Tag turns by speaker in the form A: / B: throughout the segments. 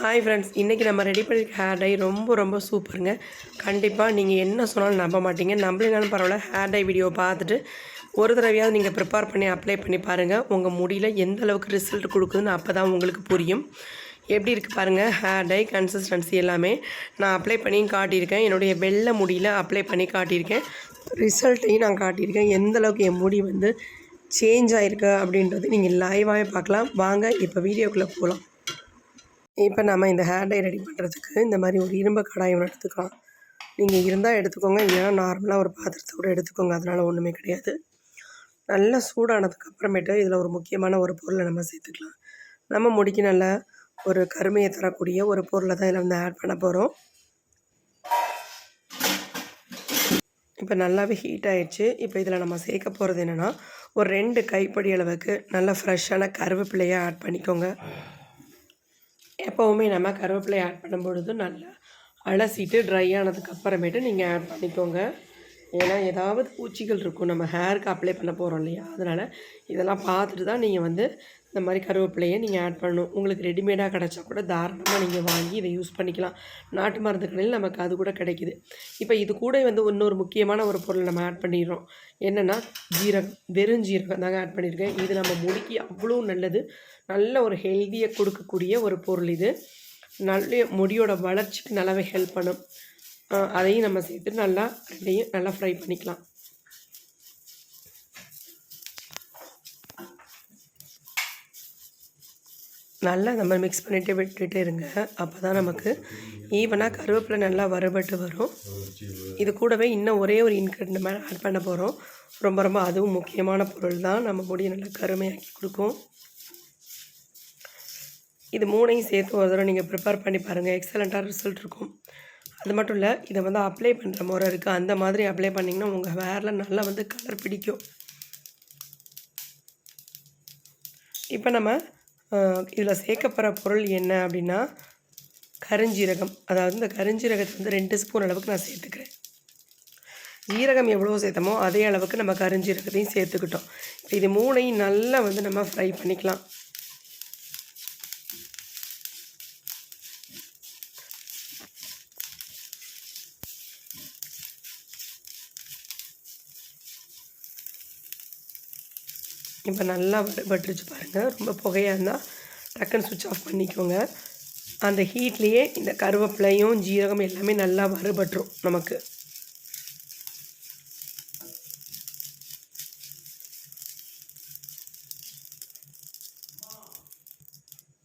A: Hi friends, இன்றைக்கி நம்ம ready பண்ணியிருக்க ஹேர் டை ரொம்ப சூப்பருங்க. கண்டிப்பாக நீங்கள் என்ன சொன்னாலும் நம்ப மாட்டீங்க. நம்பலைனாலும் பரவாயில்ல, ஹேர் டை வீடியோவை பார்த்துட்டு ஒரு தடவையாவது நீங்கள் ப்ரிப்பேர் பண்ணி அப்ளை பண்ணி பாருங்கள். உங்கள் முடியில் எந்த அளவுக்கு ரிசல்ட் கொடுக்குதுன்னு அப்போ தான் உங்களுக்கு புரியும். எப்படி இருக்குது பாருங்கள், ஹேர் டை கன்சிஸ்டன்சி எல்லாமே நான் அப்ளை பண்ணியும் காட்டியிருக்கேன். என்னுடைய வெள்ளை முடியில் அப்ளை பண்ணி காட்டியிருக்கேன். ரிசல்ட்டையும் நான் காட்டியிருக்கேன். எந்த அளவுக்கு என் முடி வந்து சேஞ்ச் ஆகிருக்கு அப்படின்றது நீங்கள் லைவாகவே பார்க்கலாம். வாங்க இப்போ வீடியோக்குள்ளே போகலாம். இப்போ நம்ம இந்த ஹேர் டை ரெடி பண்ணுறதுக்கு இந்த மாதிரி ஒரு இரும்பு கடாய் ஒன்று எடுத்துக்கலாம். நீங்கள் இருந்தால் எடுத்துக்கோங்க, இல்லைன்னா நார்மலாக ஒரு பாத்திரத்தை கூட எடுத்துக்கோங்க, அதனால் ஒன்றுமே கிடையாது. நல்லா சூடானதுக்கு அப்புறமேட்டு இதில் ஒரு முக்கியமான ஒரு பொருளை நம்ம சேர்த்துக்கலாம். நம்ம முடிக்கு நல்ல ஒரு கருமையை தரக்கூடிய ஒரு பொருளை தான் இதில் வந்து ஆட் பண்ண போகிறோம். இப்போ நல்லாவே ஹீட் ஆகிடுச்சு. இப்போ இதில் நம்ம சேர்க்க போகிறது என்னென்னா, ஒரு 2 கைப்பிடி அளவுக்கு நல்ல ஃப்ரெஷ்ஷான கருவேப்பிலையை ஆட் பண்ணிக்கோங்க. எப்போவுமே நம்ம கருவேப்பிலை ஆட் பண்ணும்பொழுது நல்லா அலசிட்டு ட்ரை ஆனதுக்கு அப்புறமேட்டு நீங்கள் ஆட் பண்ணிக்கோங்க. ஏன்னா ஏதாவது பூச்சிகள் இருக்கும், நம்ம ஹேருக்கு அப்ளை பண்ண போகிறோம் இல்லையா, அதனால் இதெல்லாம் பார்த்துட்டு தான் நீங்கள் வந்து இந்த மாதிரி கருவேப்பிலையை நீங்கள் ஆட் பண்ணணும். உங்களுக்கு ரெடிமேடாக கிடச்சா கூட தாராளமாக நீங்கள் வாங்கி இதை யூஸ் பண்ணிக்கலாம். நாட்டு மருந்து கடையில் நமக்கு அது கூட கிடைக்கிது. இப்போ இது கூட வந்து இன்னொரு முக்கியமான ஒரு பொருள் நம்ம ஆட் பண்ணிடுறோம். என்னென்னா ஜீரகம், வெறும் ஜீரகம் தாங்க ஆட் பண்ணியிருக்கேன். இது நம்ம முடிக்கு அவ்வளோ நல்லது. நல்ல ஒரு ஹெல்தியை கொடுக்கக்கூடிய ஒரு பொருள் இது. நல்ல முடியோட வளர்ச்சிக்கு நல்லாவே ஹெல்ப் பண்ணும். அதையும் நம்ம சேர்த்து நல்லா ரெண்டையும் நல்லா ஃப்ரை பண்ணிக்கலாம். நல்லா நம்ம மிக்ஸ் பண்ணிவிட்டு விட்டுட்டு இருங்க. அப்போ தான் நமக்கு ஈவனாக கருவேப்பிலை நல்லா வறுபட்டு வரும். இது கூடவே இன்னும் ஒரே ஒரு இன்க்ரீடியன்ட் நம்ம ஆட் பண்ண போகிறோம். ரொம்ப அதுவும் முக்கியமான பொருள் தான், நம்ம முடியை நல்லா கருமையாக்கி கொடுக்கும். இது 3ஐயும் சேர்த்து ஒரு தடவை நீங்கள் ப்ரிப்பேர் பண்ணி பாருங்கள், எக்ஸலண்ட்டாக ரிசல்ட் இருக்கும். அது மட்டும் இல்லை, இதை வந்து அப்ளை பண்ணுற முறை இருக்குது. அந்த மாதிரி அப்ளை பண்ணிங்கன்னா உங்கள் ஹேரில் நல்லா வந்து கலர் பிடிக்கும். இப்போ நம்ம இதில் சேர்க்கப்படுற பொருள் என்ன அப்படின்னா கருஞ்சீரகம். அதாவது இந்த கருஞ்சீரகத்தை வந்து 2 ஸ்பூன் அளவுக்கு நான் சேர்த்துக்கிறேன். ஜீரகம் எவ்வளோ சேர்த்தமோ அதே அளவுக்கு நம்ம கருஞ்சீரகத்தையும் சேர்த்துக்கிட்டோம். இப்போ இது 3ஐயும் நல்லா வந்து நம்ம ஃப்ரை பண்ணிக்கலாம். இப்போ நல்லா வறுபட்டுருச்சு பாருங்கள். ரொம்ப புகையாக இருந்தால் டக்குன்னு சுவிட்ச் ஆஃப் பண்ணிக்கோங்க. அந்த ஹீட்லேயே இந்த கருவேப்பிலையும் ஜீரகம் எல்லாமே நல்லா வறுபட்டுரும் நமக்கு.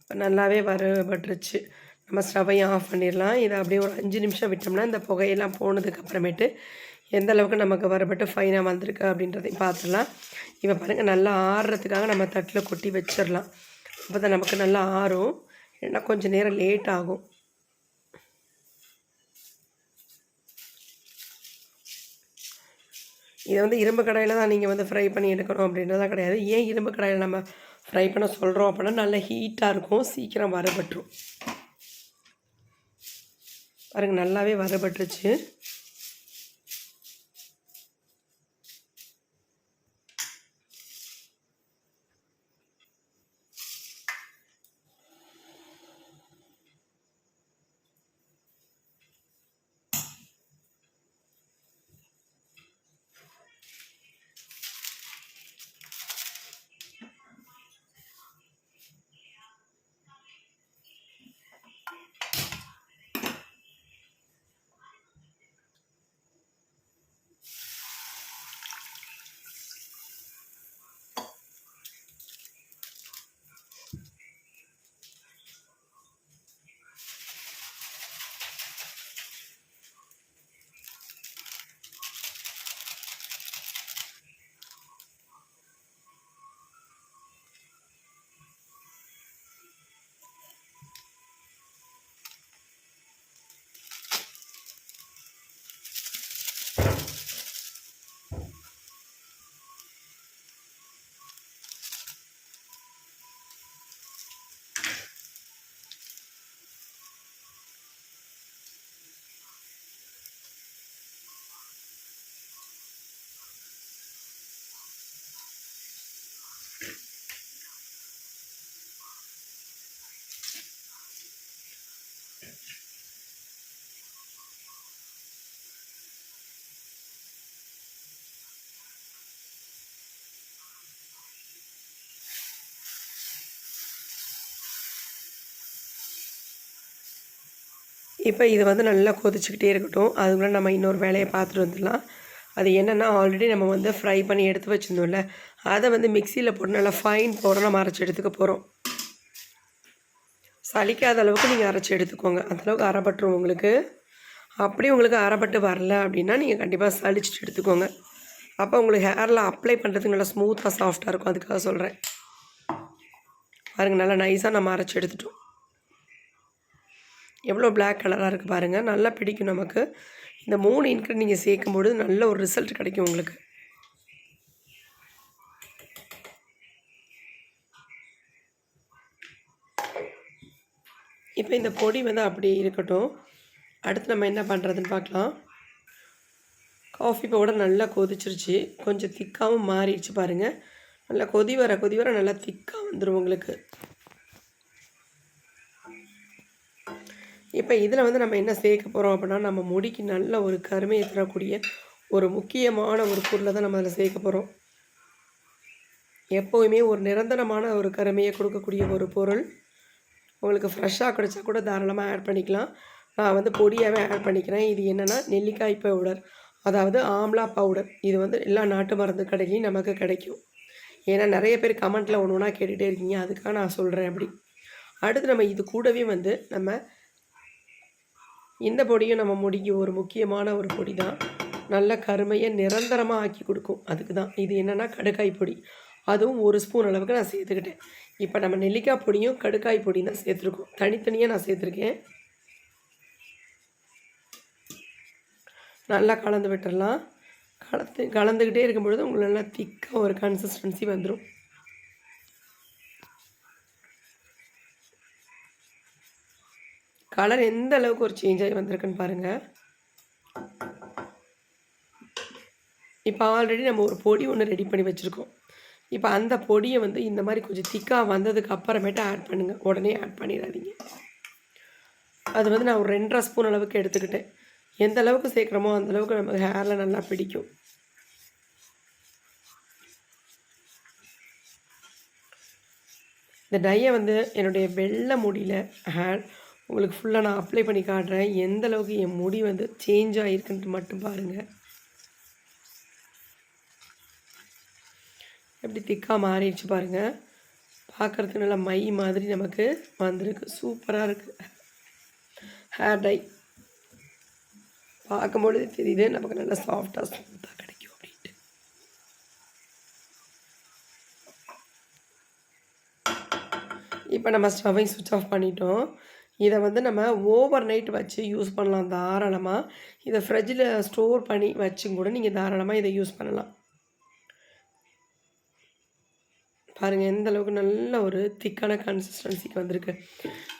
A: இப்போ நல்லாவே வறுபட்டுருச்சு. நம்ம ஸ்டவ்வையும் ஆஃப் பண்ணிடலாம். இதை அப்படியே ஒரு 5 நிமிஷம் விட்டோம்னா இந்த புகையெல்லாம் போனதுக்கு அப்புறமேட்டு எந்த அளவுக்கு நமக்கு வறுபட்டு ஃபைனாக வந்திருக்கு அப்படின்றதையும் பார்த்துடலாம். இப்போ பாருங்கள், நல்லா ஆறுறதுக்காக நம்ம தட்டில் கொட்டி வச்சிடலாம். அப்போ தான் நமக்கு நல்லா ஆறும். ஏன்னா கொஞ்சம் நேரம் லேட் ஆகும். இதை வந்து இரும்பு கடாயில் தான் நீங்கள் வந்து ஃப்ரை பண்ணி எடுக்கணும் அப்படின்றதான் கிடையாது. ஏன் இரும்பு கடாயில் நம்ம ஃப்ரை பண்ண சொல்கிறோம் அப்படின்னா நல்லா ஹீட்டாக இருக்கும், சீக்கிரம் வறுபட்டுரும். பாருங்கள், நல்லாவே வறுபட்டுருச்சு. இப்போ இது வந்து நல்லா கொதிச்சுக்கிட்டே இருக்கட்டும். அதுக்குள்ளே நம்ம இன்னொரு வேலையை பார்த்துட்டு வந்துடலாம். அது என்னென்னா, ஆல்ரெடி நம்ம வந்து ஃப்ரை பண்ணி எடுத்து வச்சுருந்தோம்ல, அதை வந்து மிக்சியில் போட்டு நல்லா ஃபைன் பவுடராக நம்ம அரைச்சி எடுத்துக்க போகிறோம். சலிக்காத அளவுக்கு நீங்கள் அரைச்சி எடுத்துக்கோங்க. அந்தளவுக்கு அரைப்பட்டுரும் உங்களுக்கு. அப்படி உங்களுக்கு அரைப்பட்டு வரல அப்படின்னா நீங்கள் கண்டிப்பாக சலிச்சுட்டு எடுத்துக்கோங்க. அப்போ உங்களுக்கு ஹேரில் அப்ளை பண்ணுறதுக்கு நல்லா ஸ்மூத்தாக சாஃப்டாக இருக்கும். அதுக்காக சொல்கிறேன். பாருங்கள், நல்லா நைஸாக நம்ம அரைச்சி எடுத்துட்டோம். எவ்வளோ பிளாக் கலராக இருக்குது பாருங்கள். நல்லா பிடிக்கும் நமக்கு. இந்த 3 இன்க்ரீடியன்ட் நீங்கள் சேர்க்கும்போது நல்ல ஒரு ரிசல்ட் கிடைக்கும் உங்களுக்கு. இப்போ இந்த பொடி வந்து அப்படியே இருக்கட்டும். அடுத்து நம்ம என்ன பண்ணுறதுன்னு பார்க்கலாம். காஃபி பவுடர் நல்லா கொதிச்சிருச்சு. கொஞ்சம் திக்காகவும் மாறிடுச்சு பாருங்கள். நல்லா கொதி வர நல்லா திக்காக வந்துடும் உங்களுக்கு. இப்போ இதில் வந்து நம்ம என்ன சேர்க்க போகிறோம் அப்படின்னா, நம்ம முடிக்கு நல்ல ஒரு கருமையை தரக்கூடிய ஒரு முக்கியமான ஒரு பொருளை தான் நம்ம அதில் சேர்க்க போகிறோம். எப்போவுமே ஒரு நிரந்தரமான ஒரு கருமையை கொடுக்கக்கூடிய ஒரு பொருள். உங்களுக்கு ஃப்ரெஷ்ஷாக கிடைச்சா கூட தாராளமாக ஆட் பண்ணிக்கலாம். நான் வந்து பொடியாகவே ஆட் பண்ணிக்கிறேன். இது என்னென்னா நெல்லிக்காய் பவுடர், அதாவது ஆம்லா பவுடர். இது வந்து எல்லா நாட்டு மருந்து கடையிலையும் நமக்கு கிடைக்கும். ஏன்னா நிறைய பேர் கமெண்ட்டில் ஒன்று ஒன்றா கேட்டுகிட்டே இருக்கீங்க. அதுக்காக நான் சொல்கிறேன் அப்படி. அடுத்து நம்ம இது கூடவே வந்து நம்ம இந்த பொடியும் நம்ம முடிக்கு ஒரு முக்கியமான ஒரு பொடி தான். நல்ல கருமையை நிரந்தரமாக ஆக்கி கொடுக்கும். அதுக்கு தான் இது என்னென்னா கடுக்காய் பொடி. அதுவும் 1 ஸ்பூன் அளவுக்கு நான் சேர்த்துக்கிட்டேன். இப்போ நம்ம நெல்லிக்காய் பொடியும் கடுக்காய் பொடியும் தான் சேர்த்துருக்கோம். தனித்தனியாக நான் சேர்த்துருக்கேன். நல்லா கலந்து விட்டுடலாம். கலந்துக்கிட்டே இருக்கும்பொழுது உங்களுக்கு நல்லா திக்காக ஒரு கன்சிஸ்டன்சி வந்துடும். கலர் எந்த அளவுக்கு ஒரு சேஞ்ச் ஆகி வந்திருக்குன்னு பாருங்கள். இப்போ ஆல்ரெடி நம்ம ஒரு பொடி ஒன்று ரெடி பண்ணி வச்சுருக்கோம். இப்போ அந்த பொடியை வந்து இந்த மாதிரி கொஞ்சம் திக்காக வந்ததுக்கு அப்புறமேட்டு ஆட் பண்ணுங்கள். உடனே ஆட் பண்ணிடாதீங்க. அது வந்து நான் ஒரு 2.5 ஸ்பூன் அளவுக்கு எடுத்துக்கிட்டேன். எந்த அளவுக்கு சேர்க்குறோமோ அந்தளவுக்கு நமக்கு ஹேரில் நல்லா பிடிக்கும். இந்த டையை வந்து என்னுடைய வெள்ளை முடியில் உங்களுக்கு ஃபுல்லாக நான் அப்ளை பண்ணி காட்டுறேன். எந்த அளவுக்கு என் முடி வந்து சேஞ்ச் ஆகிருக்குன்ட்டு மட்டும் பாருங்கள். எப்படி திக்காக மாறிடுச்சு பாருங்கள். பார்க்குறதுக்கு நல்லா மை மாதிரி நமக்கு வந்திருக்கு. சூப்பராக இருக்குது ஹேர் டை. பார்க்கும்பொழுது தெரியுது நமக்கு நல்லா சாஃப்டாக ஸ்மூத்தாக கிடைக்கும் அப்படின்ட்டு. இப்போ நம்ம ஸ்டவ்வை சுவிட்ச் ஆஃப் பண்ணிட்டோம். இதை வந்து நம்ம ஓவர் நைட் வச்சு யூஸ் பண்ணலாம் தாராளமாக. இதை ஃப்ரிட்ஜில் ஸ்டோர் பண்ணி வச்சும் கூட நீங்கள் தாராளமாக இதை யூஸ் பண்ணலாம். பாருங்கள் எந்த அளவுக்கு நல்ல ஒரு திக்கான கன்சிஸ்டன்சிக்கு வந்திருக்கு.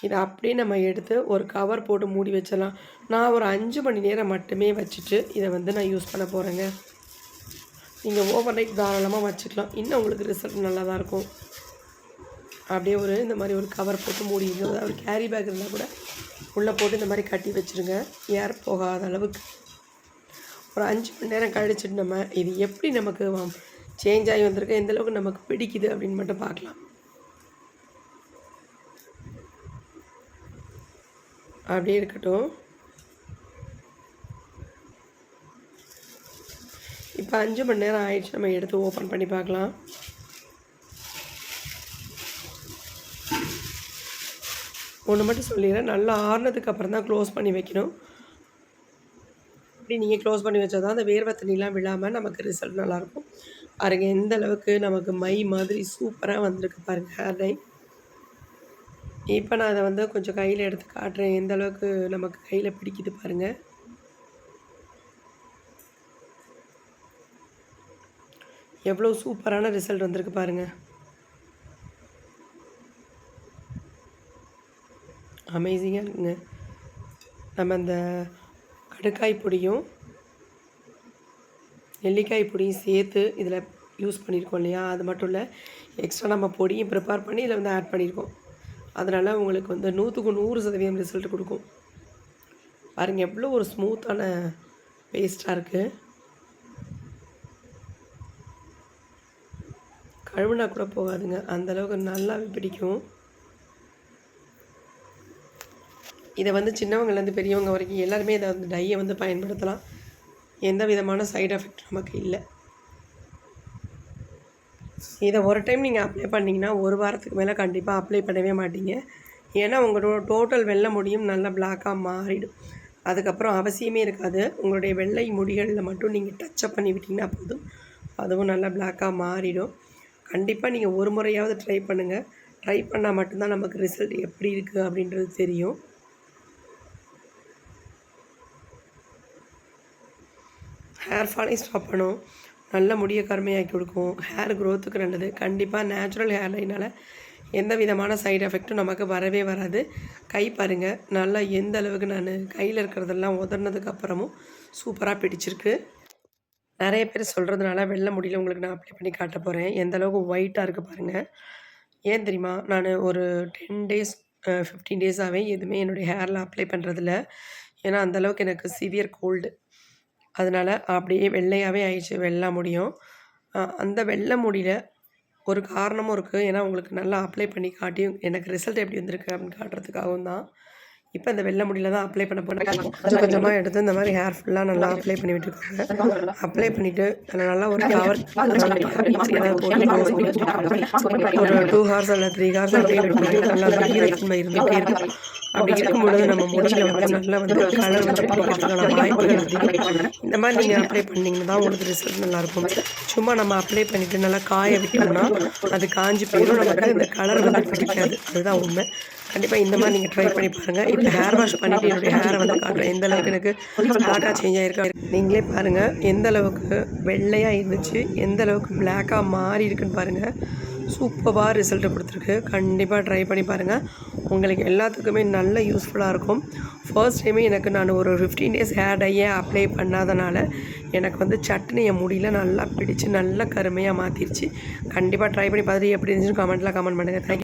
A: இதை அப்படியே நம்ம எடுத்து ஒரு கவர் போட்டு மூடி வச்சிடலாம். நான் ஒரு 5 மணி நேரம் மட்டுமே வச்சுட்டு இதை வந்து நான் யூஸ் பண்ண போகிறேங்க. நீங்கள் ஓவர் நைட் தாராளமாக வச்சுக்கலாம். இன்னும் உங்களுக்கு ரிசல்ட் நல்லா தான் இருக்கும். அப்படியே இந்த மாதிரி ஒரு கவர் போட்டு மூடிங்க. அதாவது ஒரு கேரி பேக் இருந்தால் கூட உள்ளே போட்டு இந்த மாதிரி கட்டி வச்சுருங்க, ஏர் போகாத அளவுக்கு. ஒரு 5 மணி நேரம் கழிச்சுட்டு நம்ம இது எப்படி நமக்கு சேஞ்ச் ஆகி வந்திருக்கு, எந்த அளவுக்கு நமக்கு பிடிக்குது அப்படின்னு மட்டும் பார்க்கலாம். அப்படியே இருக்கட்டும். இப்போ 5 மணி நேரம் ஆயிடுச்சு. நம்ம எடுத்து ஓப்பன் பண்ணி பார்க்கலாம். ஒன்று மட்டும் சொல்லிடுறேன், நல்லா ஆறுனதுக்கு அப்புறம் தான் க்ளோஸ் பண்ணி வைக்கணும். அப்படி நீங்கள் க்ளோஸ் பண்ணி வச்சா தான் அந்த வேர்வை தண்ணிலாம் விழாமல் நமக்கு ரிசல்ட் நல்லாயிருக்கும். பாருங்க எந்த அளவுக்கு நமக்கு மை மாதிரி சூப்பராக வந்திருக்கு பாருங்கள் ஹேர் டை. இப்போ நான் அதை வந்து கொஞ்சம் கையில் எடுத்து காட்டுறேன், எந்த அளவுக்கு நமக்கு கையில் பிடிக்குது பாருங்கள். எவ்வளோ சூப்பரான ரிசல்ட் வந்திருக்கு பாருங்கள். அமேசிங்காக இருக்குங்க. நம்ம அந்த கடுக்காய் பொடியும் நெல்லிக்காய் பொடியும் சேர்த்து இதில் யூஸ் பண்ணியிருக்கோம் இல்லையா, அது மட்டும் இல்லை, எக்ஸ்ட்ரா நம்ம பொடியும் ப்ரிப்பேர் பண்ணி இதில் வந்து ஆட் பண்ணியிருக்கோம். அதனால் உங்களுக்கு வந்து 100க்கு 100% ரிசல்ட் கொடுக்கும். பாருங்கள் எவ்வளோ ஒரு ஸ்மூத்தான பேஸ்ட்டாக இருக்குது. கழுவுனா கூட போகாதுங்க, அந்தளவுக்கு நல்லாவே பிடிக்கும். இதை வந்து சின்னவங்கலேருந்து பெரியவங்க வரைக்கும் எல்லாருமே இதை வந்து டையை வந்து பயன்படுத்தலாம். எந்த விதமான சைடு எஃபெக்ட் நமக்கு இல்லை. இதை ஒரு டைம் நீங்கள் அப்ளை பண்ணிங்கன்னா 1 வாரத்துக்கு மேலே கண்டிப்பாக அப்ளை பண்ணவே மாட்டீங்க. ஏன்னா உங்களோட டோட்டல் வெள்ளை முடியும் நல்லா பிளாக்காக மாறிடும். அதுக்கப்புறம் அவசியமே இருக்காது. உங்களுடைய வெள்ளை முடிகளில் மட்டும் நீங்கள் டச்சப் பண்ணி விட்டிங்கன்னா போதும், அதுவும் நல்லா பிளாக்காக மாறிடும். கண்டிப்பாக நீங்கள் ஒரு முறையாவது ட்ரை பண்ணுங்கள். ட்ரை பண்ணால் மட்டும்தான் நமக்கு ரிசல்ட் எப்படி இருக்குது அப்படின்றது தெரியும். ஹேர் ஃபாலையும் ஸ்டாப் பண்ணும், நல்ல முடியை கருமையாக்கி கொடுக்கும், ஹேர் க்ரோத்துக்கு நல்லது. கண்டிப்பாக நேச்சுரல் ஹேர் டைனால் எந்த விதமான சைடு எஃபெக்ட்டும் நமக்கு வரவே வராது. கை பாருங்கள், நல்லா எந்த அளவுக்கு நான் கையில் இருக்கிறதெல்லாம் உதறினதுக்கப்புறமும் சூப்பராக பிடிச்சிருக்கு. நிறைய பேர் சொல்கிறதுனால வெள்ளை முடியல உங்களுக்கு நான் அப்ளை பண்ணி காட்ட போகிறேன். எந்த அளவுக்கு ஒயிட்டாக இருக்குது பாருங்கள். ஏன் தெரியுமா, நான் ஒரு 10 டேஸ் 15 டேஸாகவே எதுவுமே என்னுடைய ஹேரில் அப்ளை பண்ணுறதில்ல. ஏன்னா அந்தளவுக்கு எனக்கு சிவியர் கோல்டு. அதனால் அப்படியே வெள்ளையாகவே ஆயிடுச்சு வெள்ளை முடியும். அந்த வெள்ளை முடியில் ஒரு காரணமும் இருக்குது. ஏன்னா உங்களுக்கு நல்லா அப்ளை பண்ணி காட்டி எனக்கு ரிசல்ட் எப்படி வந்திருக்கு அப்படின்னு காட்டுறதுக்காகவும் தான். இப்போ இந்த வெள்ளை முடியில் தான் அப்ளை பண்ண போகிறேன். கொஞ்சம் கொஞ்சமாக எடுத்து இந்த மாதிரி ஹேர் ஃபுல்லாக நல்லா அப்ளை பண்ணி விட்டுருக்காங்க. அப்ளை பண்ணிவிட்டு அதில் நல்லா ஒரு கவர் ஒரு 2 ஹார்ஸ் அல்ல 3 ஹார்ஸ் அப்படியே விட்டு நல்லா ஈரத்தன்மை இருந்துகிட்டே இருக்கும். அப்படி இருக்கும் பொழுது நம்ம முடியில் வந்து நல்லா வந்து கலர் வந்து பிடிக்கிறதுக்கான வாய்ப்புகள் அதிகம். இந்த மாதிரி நீங்கள் அப்ளை பண்ணிங்கன்னா தான் உங்களுக்கு ரிசல்ட் நல்லாயிருக்கும். சும்மா நம்ம அப்ளை பண்ணிவிட்டு நல்லா காய விட்டோம்னா அது காஞ்சி போயிடும், நமக்கு இந்த கலர் வந்து பிடிக்காது. அதுதான் உண்மை. கண்டிப்பாக இந்த மாதிரி நீங்கள் ட்ரை பண்ணி பாருங்கள். இப்போ ஹேர் வாஷ் பண்ணிவிட்டு என்னுடைய ஹேரை வந்து காட்டுறேன் எந்த அளவுக்கு எனக்கு பிளாக்காக சேஞ்ச் ஆகிருக்கு. நீங்களே பாருங்கள் எந்த அளவுக்கு வெள்ளையாக இருந்துச்சு, எந்த அளவுக்கு பிளாக்காக மாறி இருக்குன்னு பாருங்கள். சூப்பராக ரிசல்ட்டு கொடுத்துருக்கு. கண்டிப்பாக ட்ரை பண்ணி பாருங்கள், உங்களுக்கு எல்லாத்துக்குமே நல்ல யூஸ்ஃபுல்லாக இருக்கும். ஃபர்ஸ்ட் டைமே எனக்கு நான் ஒரு 15 டேஸ் ஹேர் டையே அப்ளை பண்ணாதனால எனக்கு வந்து சட்னி என் முடியல நல்லா பிடிச்சி நல்லா கருமையாக மாற்றிருச்சு. கண்டிப்பாக ட்ரை பண்ணி பார்த்துட்டு எப்படி இருந்துச்சுன்னு கமெண்ட்டில் கமெண்ட் பண்ணுங்கள். தேங்க்யூ.